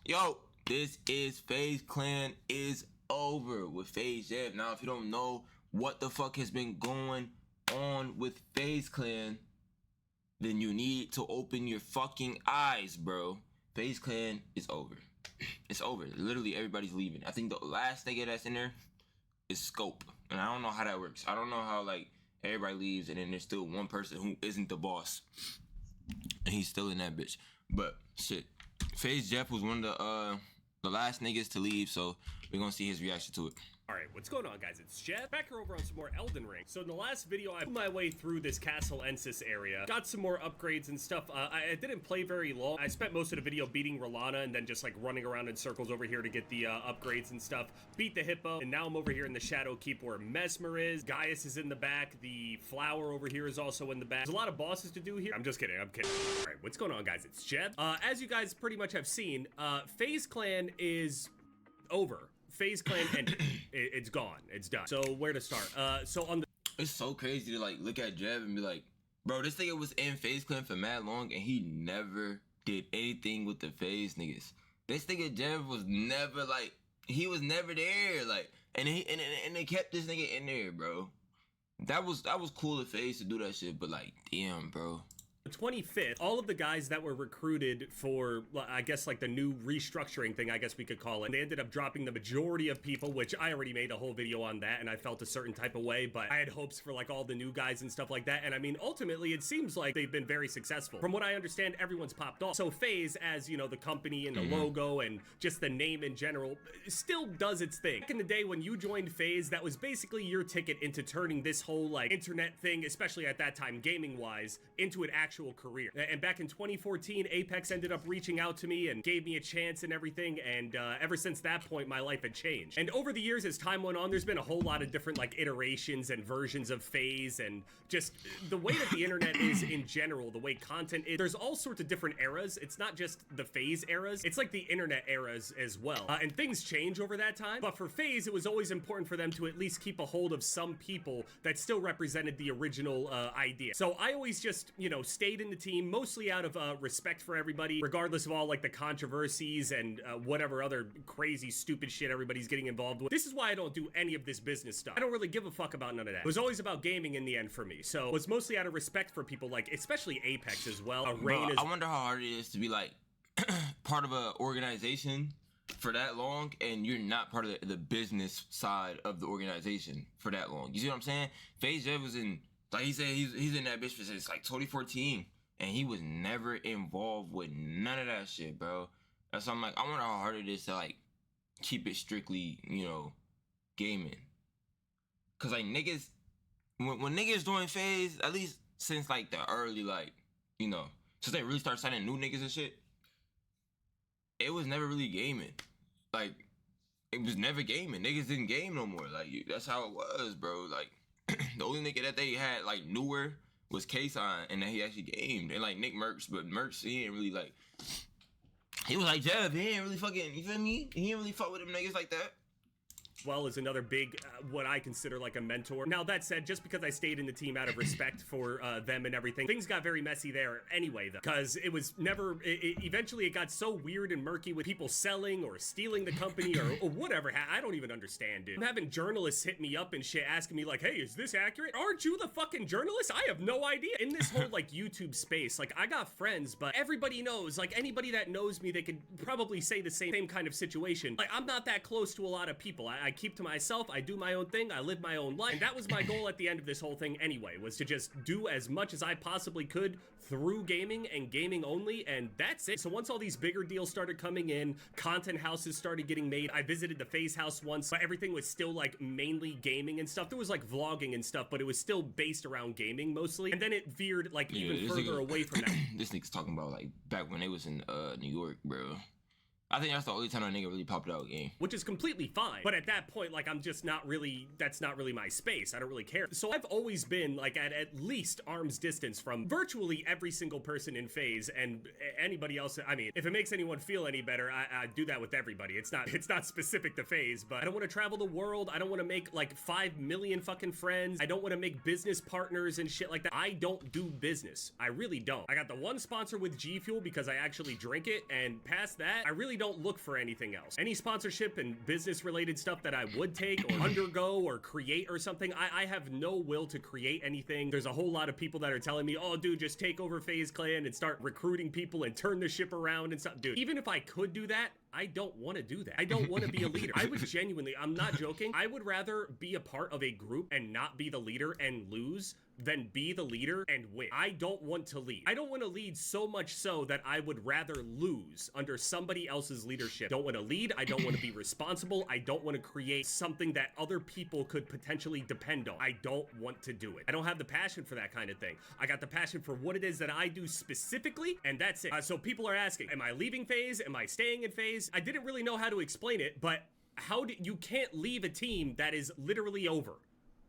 Yo, this is FaZe Clan is over with FaZe Jeff. Now, if you don't know what the fuck has been going on with FaZe Clan, then you need to open your fucking eyes, bro. FaZe Clan is over. It's over. Literally, everybody's leaving. I think the last nigga that's in there is Scope, and I don't know how that works. I don't know how like everybody leaves and then there's still one person who isn't the boss, and he's still in that bitch. But shit, FaZe Jeff was one of the last niggas to leave, so we're gonna see his reaction to it. Alright, what's going on, guys? It's Jeff, back here over on some more Elden Ring. So in the last video, I put my way through this Castle Ensis area, got some more upgrades and stuff. I didn't play very long. I spent most of the video beating Rolana and then just like running around in circles over here to get the upgrades and stuff. Beat the Hippo, and now I'm over here in the Shadow Keep where Mesmer is. Gaius is in the back. The Flower over here is also in the back. There's a lot of bosses to do here. I'm just kidding, I'm kidding. Alright, what's going on, guys? It's Jeff. As you guys pretty much have seen, FaZe Clan is over. FaZe Clan and it's gone. It's done. So where to start? So on the It's so crazy to like look at Jeff and be like, bro, this nigga was in FaZe Clan for mad long and he never did anything with the FaZe niggas. This nigga Jeff was never like, he was never there, like, and they kept this nigga in there, bro. That was cool of FaZe to do that shit, but like, damn, bro. the 25th, all of the guys that were recruited for, I guess, like the new restructuring thing, I guess we could call it, and they ended up dropping the majority of people, which I already made a whole video on that, and I felt a certain type of way, but I had hopes for like all the new guys and stuff like that, and I mean, ultimately, it seems like they've been very successful. From what I understand, everyone's popped off. So FaZe, as you know, the company and the logo and just the name in general, still does its thing. Back in the day when you joined FaZe, that was basically your ticket into turning this whole like internet thing, especially at that time, gaming-wise, into an actual career. And back in 2014, Apex ended up reaching out to me and gave me a chance and everything, and ever since that point, my life had changed. And over the years, as time went on, there's been a whole lot of different like iterations and versions of FaZe, and just the way that the internet is in general, the way content is, there's all sorts of different eras. It's not just the FaZe eras, it's like the internet eras as well. And things change over that time, but for FaZe, it was always important for them to at least keep a hold of some people that still represented the original idea. So I always just, you know, stayed in the team, mostly out of respect for everybody, regardless of all like the controversies and whatever other crazy stupid shit everybody's getting involved with. This is why I don't do any of this business stuff. I don't really give a fuck about none of that. It was always about gaming in the end for me, so it was mostly out of respect for people like, especially Apex as well. Bro, I wonder how hard it is to be like part of an organization for that long and you're not part of the business side of the organization for that long. You see what I'm saying? FaZe Jeff was in, like he said, he's in that bitch since like 2014. And he was never involved with none of that shit, bro. That's why I'm like, I wonder how hard it is to like keep it strictly, you know, gaming. Cause like niggas, when niggas doing FaZe, at least since like the early, like, you know, since they really start signing new niggas and shit, it was never really gaming. Like, it was never gaming. Niggas didn't game no more. Like, that's how it was, bro. Like, the only nigga that they had like newer was K-Sign, and then he actually gamed, and like Nick Merckx, but Merckx, he ain't really like, he was like Jeff, he ain't really fucking, you feel me? He ain't really fuck with them niggas like that. Well, is another big, what I consider like a mentor. Now, that said, just because I stayed in the team out of respect for them and everything, things got very messy there anyway, though. Because it was never, eventually it got so weird and murky with people selling or stealing the company or whatever. I don't even understand, dude. I'm having journalists hit me up and shit asking me like, hey, is this accurate? Aren't you the fucking journalist? I have no idea. In this whole like YouTube space, like I got friends, but everybody knows, like anybody that knows me, they could probably say the same kind of situation. Like I'm not that close to a lot of people. I keep to myself, I do my own thing, I live my own life, and that was my goal at the end of this whole thing anyway, was to just do as much as I possibly could through gaming and gaming only, and that's it. So once all these bigger deals started coming in, content houses started getting made, I visited the FaZe house once, but everything was still like mainly gaming and stuff. There was like vlogging and stuff, but it was still based around gaming mostly, and then it veered like even further away from that. This nigga's talking about like back when they was in New York, bro. I think that's the only time a nigga really popped out game. Which is completely fine. But at that point, like, I'm just not really, that's not really my space. I don't really care. So I've always been, like, at least arm's distance from virtually every single person in FaZe and anybody else. I mean, if it makes anyone feel any better, I do that with everybody. It's not specific to FaZe, but I don't want to travel the world. I don't want to make, like, 5 million fucking friends. I don't want to make business partners and shit like that. I don't do business. I really don't. I got the one sponsor with G Fuel because I actually drink it, and past that, I really don't look for anything else. Any sponsorship and business related stuff that I would take or undergo or create or something, I have no will to create anything. There's a whole lot of people that are telling me, oh dude, just take over FaZe Clan and start recruiting people and turn the ship around and stuff. Dude, even if I could do that, I don't want to do that. I don't want to be a leader. I would genuinely, I'm not joking, I would rather be a part of a group and not be the leader and lose than be the leader and win. I don't want to lead. I don't want to lead so much so that I would rather lose under somebody else's leadership. Don't want to lead. I don't want to be responsible. I don't want to create something that other people could potentially depend on. I don't want to do it. I don't have the passion for that kind of thing. I got the passion for what it is that I do specifically, and that's it. So people are asking, am I leaving FaZe? Am I staying in FaZe? I didn't really know how to explain it, but you can't leave a team that is literally over.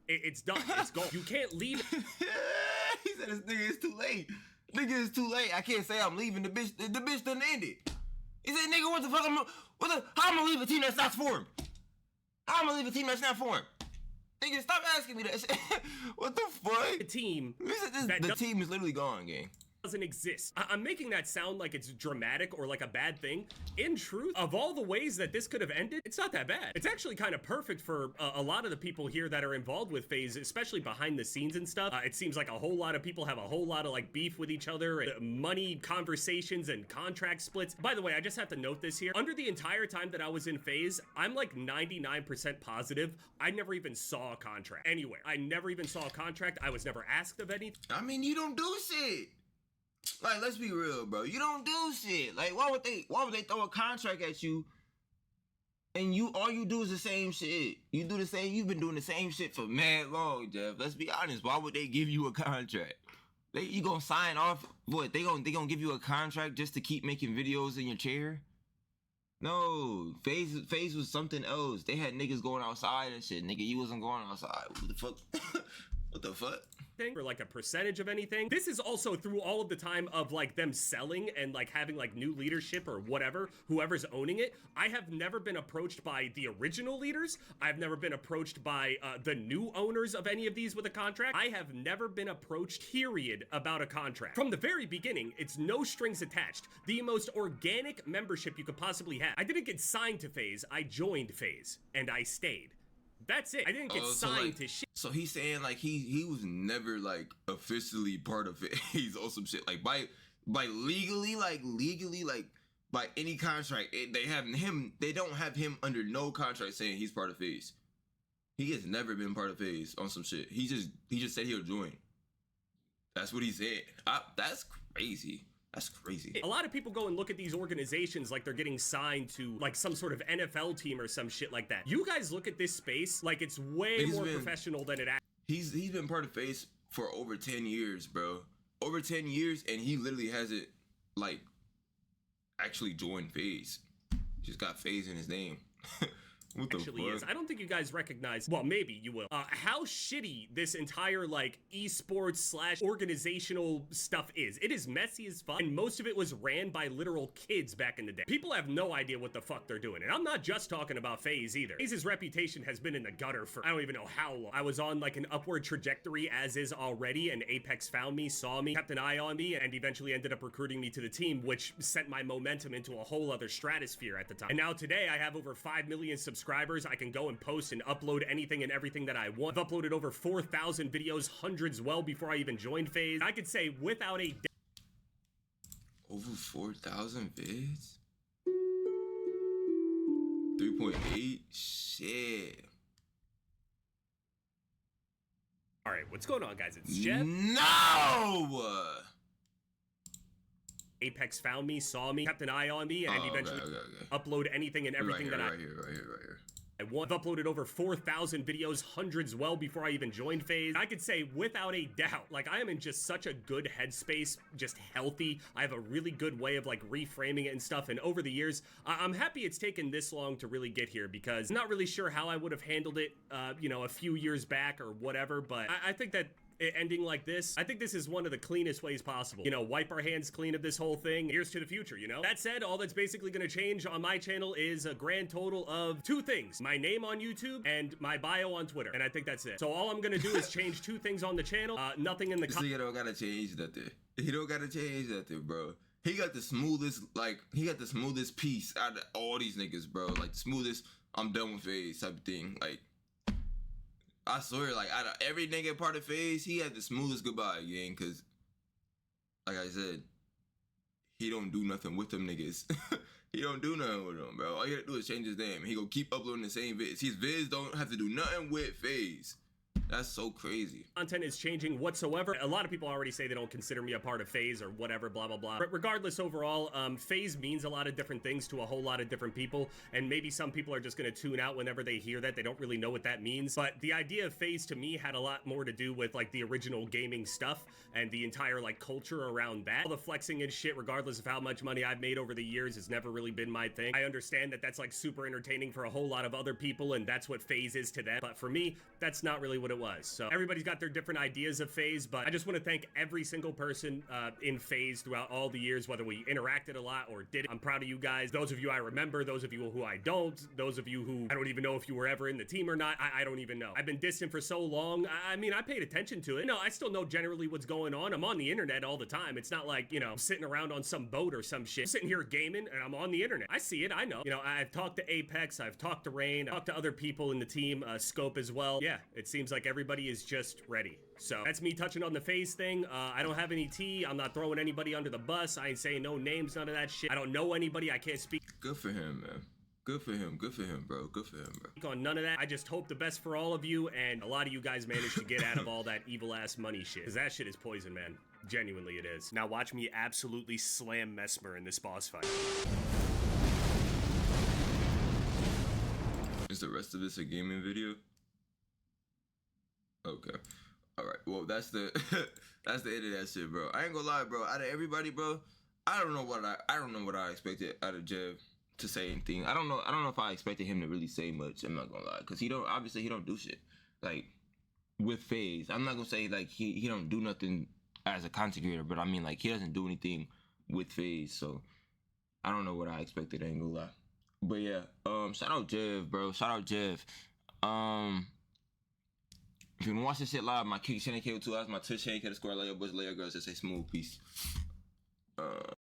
It's done. It's gone. You can't leave. He said this nigga is too late. Nigga is too late. I can't say I'm leaving. The bitch done ended. He said, nigga, what the fuck? How I'm gonna leave a team that's not formed? How I'm gonna leave a team that's not formed? Nigga, stop asking me that shit. What the fuck? The team. The team is literally gone, gang. Doesn't exist. I'm making that sound like it's dramatic or like a bad thing. In truth, of all the ways that this could have ended, it's not that bad. It's actually kind of perfect for a lot of the people here that are involved with FaZe, especially behind the scenes and stuff. It seems like a whole lot of people have a whole lot of like beef with each other, and money conversations and contract splits. By the way, I just have to note this here. Under the entire time that I was in FaZe, I'm like 99% positive I never even saw a contract anywhere. I never even saw a contract. I was never asked of anything. I mean, you don't do shit. Like, let's be real, bro. You don't do shit. Like, why would they throw a contract at you and all you do is the same shit? You've been doing the same shit for mad long, Jeff. Let's be honest. Why would they give you a contract? You gonna sign off? What, they gonna give you a contract just to keep making videos in your chair? No, FaZe was something else. They had niggas going outside and shit. Nigga, you wasn't going outside. What the fuck? What the fuck? For like a percentage of anything. This is also through all of the time of like them selling and like having like new leadership or whatever, whoever's owning it. I have never been approached by the original leaders. I've never been approached by the new owners of any of these with a contract. I have never been approached, period, about a contract. From the very beginning, it's no strings attached. The most organic membership you could possibly have. I didn't get signed to FaZe. I joined FaZe and I stayed. That's it. I didn't get signed to shit. So he's saying like he was never like officially part of FaZe or some shit. Like by legally by any contract, they don't have him under no contract saying he's part of FaZe. He has never been part of FaZe on some shit. He just said he'll join. That's what he said. That's crazy. That's crazy. A lot of people go and look at these organizations like they're getting signed to like some sort of NFL team or some shit like that. You guys look at this space like it's way more professional than it actually. He's been part of FaZe for over 10 years, bro. Over 10 years, and he literally hasn't like actually joined FaZe. Just got FaZe in his name. What the actually fuck? Is. I don't think you guys recognize, well, maybe you will, how shitty this entire like esports / organizational stuff is. It is messy as fuck, and most of it was ran by literal kids back in the day. People have no idea what the fuck they're doing, and I'm not just talking about FaZe either. FaZe's reputation has been in the gutter for I don't even know how long. I was on like an upward trajectory as is already, and Apex found me, saw me, kept an eye on me, and eventually ended up recruiting me to the team, which sent my momentum into a whole other stratosphere at the time. And now today I have over 5 million subscribers. I can go and post and upload anything and everything that I want. I've uploaded over 4,000 videos, hundreds well before I even joined FaZe. I could say without a over 4,000 vids? 3.8? Shit. All right, what's going on, guys? It's Jeff. No! Apex found me, saw me, kept an eye on me, and eventually upload anything and everything that right here. I've uploaded over 4,000 videos, hundreds well before I even joined FaZe. I could say without a doubt, like I am in just such a good headspace, just healthy. I have a really good way of like reframing it and stuff. And over the years, I'm happy it's taken this long to really get here because I'm not really sure how I would have handled it, you know, a few years back or whatever. But I think that ending like this, I think this is one of the cleanest ways possible. You know, wipe our hands clean of this whole thing. Here's to the future, you know? That said, all that's basically gonna change on my channel is a grand total of 2 things. My name on YouTube and my bio on Twitter. And I think that's it. So all I'm gonna do is change 2 things on the channel. Nothing in the So you don't gotta change nothing. You don't gotta change nothing, bro. he got the smoothest, like, he got the smoothest piece out of all these niggas, bro. Like, the smoothest, I'm done with FaZe type of thing. Like, I swear, like, out of every nigga part of FaZe, he had the smoothest goodbye, gang, because, like I said, he don't do nothing with them niggas. He don't do nothing with them, bro. All you gotta do is change his name. He gonna keep uploading the same vids. His vids don't have to do nothing with FaZe. That's so crazy. Content is changing whatsoever. A lot of people already say they don't consider me a part of FaZe or whatever, blah, blah, blah. But regardless, overall, FaZe means a lot of different things to a whole lot of different people. And maybe some people are just going to tune out whenever they hear that. They don't really know what that means. But the idea of FaZe to me had a lot more to do with like the original gaming stuff and the entire like culture around that. All the flexing and shit, regardless of how much money I've made over the years, has never really been my thing. I understand that that's like super entertaining for a whole lot of other people and that's what FaZe is to them. But for me, that's not really what it was. So everybody's got their different ideas of FaZe, but I just want to thank every single person in FaZe throughout all the years, whether we interacted a lot or did. I'm proud of you guys. Those of you I remember, those of you who I don't, those of you who I don't even know if you were ever in the team or not, I don't even know. I've been distant for so long. I mean, I paid attention to it. No, I still know generally what's going on. I'm on the internet all the time. It's not like, you know, I'm sitting around on some boat or some shit. I'm sitting here gaming and I'm on the internet. I see it. I know. You know, I've talked to Apex. I've talked to Rain. I've talked to other people in the team, Scope as well. Yeah, it seems like everybody is just ready. So that's me touching on the FaZe thing. I don't have any tea. I'm not throwing anybody under the bus. I ain't saying no names, none of that shit. I don't know anybody. I can't speak. Good for him, man. Good for him. Good for him, bro. Good for him, bro. On none of that. I just hope the best for all of you, and a lot of you guys managed to get out of all that evil ass money shit. Because that shit is poison, man. Genuinely it is. Now watch me absolutely slam Mesmer in this boss fight. Is the rest of this a gaming video? Okay. All right. Well, that's the that's the end of that shit, bro. I ain't gonna lie, bro. Out of everybody, bro, I don't know what I expected out of Jev to say anything. I don't know if I expected him to really say much. I'm not gonna lie, cause he don't do shit like with FaZe. I'm not gonna say like he don't do nothing as a content creator, but I mean like he doesn't do anything with FaZe. So I don't know what I expected. I ain't gonna lie. But yeah, shout out Jev, bro. Shout out Jev. If you wanna watch this shit live, my kick chaiinaka with 2 eyes, my Twitch chaiinaka, the square layer, boys, layer girls, just say smooth, peace.